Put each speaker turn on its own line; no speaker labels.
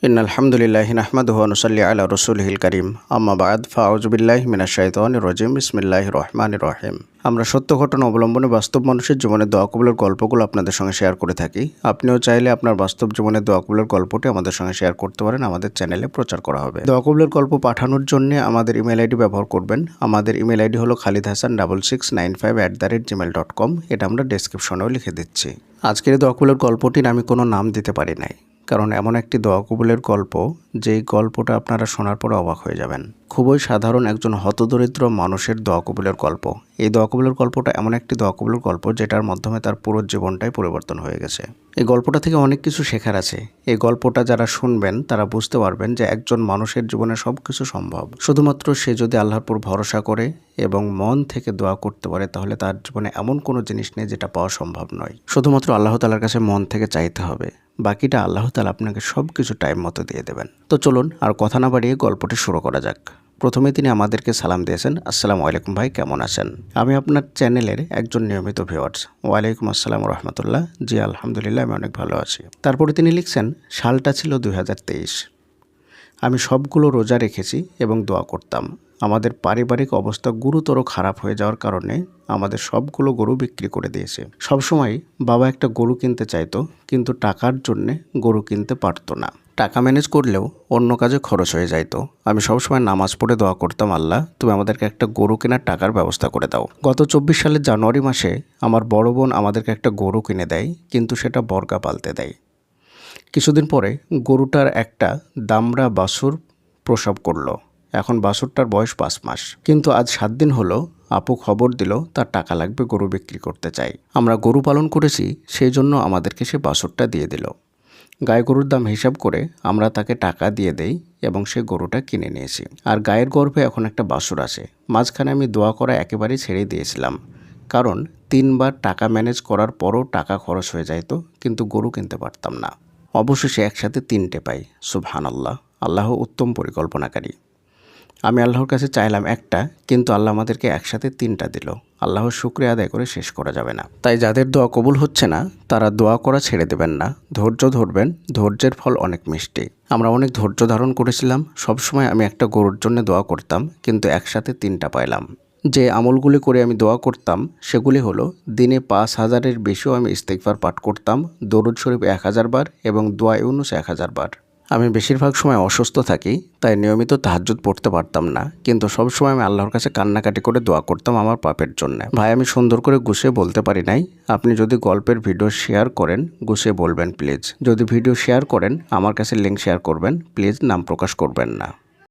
ইন্নাল হামদুলিল্লাহি নাহমাদুহু ওয়া নুসাল্লি আলা রাসূলিহিল কারীম আম্মা বা'দ ফাআউযু বিল্লাহি মিনাশ শাইতানির রাজীম বিসমিল্লাহির রহমানির রহিম। আমরা সত্য ঘটনা অবলম্বনে বাস্তব মানুষের জীবনের দোয়া কবুলের গল্পগুলো আপনাদের সঙ্গে শেয়ার করে থাকি। আপনিও চাইলে আপনার বাস্তব জীবনের দোয়া কবুলের গল্পটি আমাদের সঙ্গে শেয়ার করতে পারেন, আমাদের চ্যানেলে প্রচার করা হবে। দোয়া কবুলের গল্প পাঠানোর জন্য আমাদের ইমেল আইডি ব্যবহার করবেন। আমাদের ইমেল আইডি হলো khalidhasan6695@gmail.com। এটা আমরা ডেসক্রিপশনেও লিখে দিচ্ছি। আজকের দোয়া কবুলের গল্পটির আমি কোনো নাম দিতে পারি নাই, কারণ এমন একটি দোয়া কবুলের গল্প যেই গল্পটা আপনারা শোনার পরে অবাক হয়ে যাবেন। খুবই সাধারণ একজন হতদরিদ্র মানুষের দোয়া কবুলের গল্প। এই দোয়া কবুলের গল্পটা এমন একটি দোয়া কবুলের গল্প যেটার মাধ্যমে তার পুরো জীবনটাই পরিবর্তন হয়ে গেছে। এই গল্পটা থেকে অনেক কিছু শেখার আছে। এই গল্পটা যারা শুনবেন তারা বুঝতে পারবেন যে একজন মানুষের জীবনে সব কিছু সম্ভব, শুধুমাত্র সে যদি আল্লাহর উপর ভরসা করে এবং মন থেকে দোয়া করতে পারে, তাহলে তার জীবনে এমন কোনো জিনিস নেই যেটা পাওয়া সম্ভব নয়। শুধুমাত্র আল্লাহ তাআলার কাছে মন থেকে চাইতে হবে, বাকিটা আল্লাহ তাআলা আপনাকে সব কিছু টাইম মতো দিয়ে দেবেন। তো চলুন আর কথা না বাড়িয়ে গল্পটি শুরু করা যাক। প্রথমে তিনি আমাদেরকে সালাম দিয়েছেন, আসসালামু আলাইকুম ভাই, কেমন আছেন? আমি আপনার চ্যানেলের একজন নিয়মিত ভিউয়ার্স। ওয়ালাইকুম আসসালাম রহমতুল্লাহ। জি আলহামদুলিল্লাহ, আমি অনেক ভালো আছি। তারপরে তিনি লিখছেন, সালটা ছিল 2023। আমি সবগুলো রোজা রেখেছি এবং দোয়া করতাম। আমাদের পারিবারিক অবস্থা গুরুতর খারাপ হয়ে যাওয়ার কারণে আমাদের সবগুলো গরু বিক্রি করে দিয়েছে। সবসময় বাবা একটা গরু কিনতে চাইতো, কিন্তু টাকার জন্যে গরু কিনতে পারতো না। টাকা ম্যানেজ করলেও অন্য কাজে খরচ হয়ে যাইতো। আমি সবসময় নামাজ পড়ে দোয়া করতাম, আল্লাহ তুমি আমাদেরকে একটা গরু কেনার টাকার ব্যবস্থা করে দাও। গত 24 সালের জানুয়ারি মাসে আমার বড় বোন আমাদেরকে একটা গরু কিনে দেয়, কিন্তু সেটা বর্গা পালতে দেয়। কিছুদিন পরে গরুটার একটা দামড়া বাছুর প্রসব করলো। এখন বাছুরটার বয়স 5 মাস। কিন্তু আজ 7 দিন হলো আপু খবর দিল তার টাকা লাগবে, গরু বিক্রি করতে চাই। আমরা গরু পালন করেছি, সেই জন্য আমাদেরকে সে বাছুরটা দিয়ে দিল। গায়ে গরুর দাম হিসাব করে আমরা তাকে টাকা দিয়ে দেই এবং সে গরুটা কিনে নিয়েছি। আর গায়ের গর্ভে এখন একটা বাছুর আছে। মাঝখানে আমি দোয়া করা একেবারেই ছেড়ে দিয়েছিলাম, কারণ 3 বার টাকা ম্যানেজ করার পরও টাকা খরচ হয়ে যাইতো, কিন্তু গরু কিনতে পারতাম না। অবশেষে একসাথে 3টে পাই। সুবহানাল্লাহ, আল্লাহ উত্তম পরিকল্পনাকারী। আমি আল্লাহর কাছে চাইলাম একটা, কিন্তু আল্লাহ আমাদেরকে একসাথে 3টা দিল। আল্লাহর শুকরিয়া আদায় করে শেষ করা যাবে না। তাই যাদের দোয়া কবুল হচ্ছে না তারা দোয়া করা ছেড়ে দেবেন না, ধৈর্য ধরবেন। ধৈর্যের ফল অনেক মিষ্টি। আমরা অনেক ধৈর্য ধারণ করেছিলাম। সবসময় আমি একটা গরুর জন্য দোয়া করতাম, কিন্তু একসাথে 3টা পাইলাম। যে আমলগুলি করে আমি দোয়া করতাম সেগুলি হলো, দিনে 5000-এর বেশিও আমি ইস্তিগফার পাঠ করতাম, দরুদ শরীফ 1000 বার এবং দোয়া ইউনুস 1000 বার। আমি বেশিরভাগ সময় অসুস্থ থাকি, তাই নিয়মিত তাহাজ্জুদ পড়তে পারতাম না, কিন্তু সবসময় আমি আল্লাহর কাছে কান্নাকাটি করে দোয়া করতাম আমার পাপের জন্য। ভাই, আমি সুন্দর করে গুছিয়ে বলতে পারি নাই। আপনি যদি গল্পের ভিডিও শেয়ার করেন গুছিয়ে বলবেন প্লিজ। যদি ভিডিও শেয়ার করেন আমার কাছে লিঙ্ক শেয়ার করবেন প্লিজ, নাম প্রকাশ করবেন না।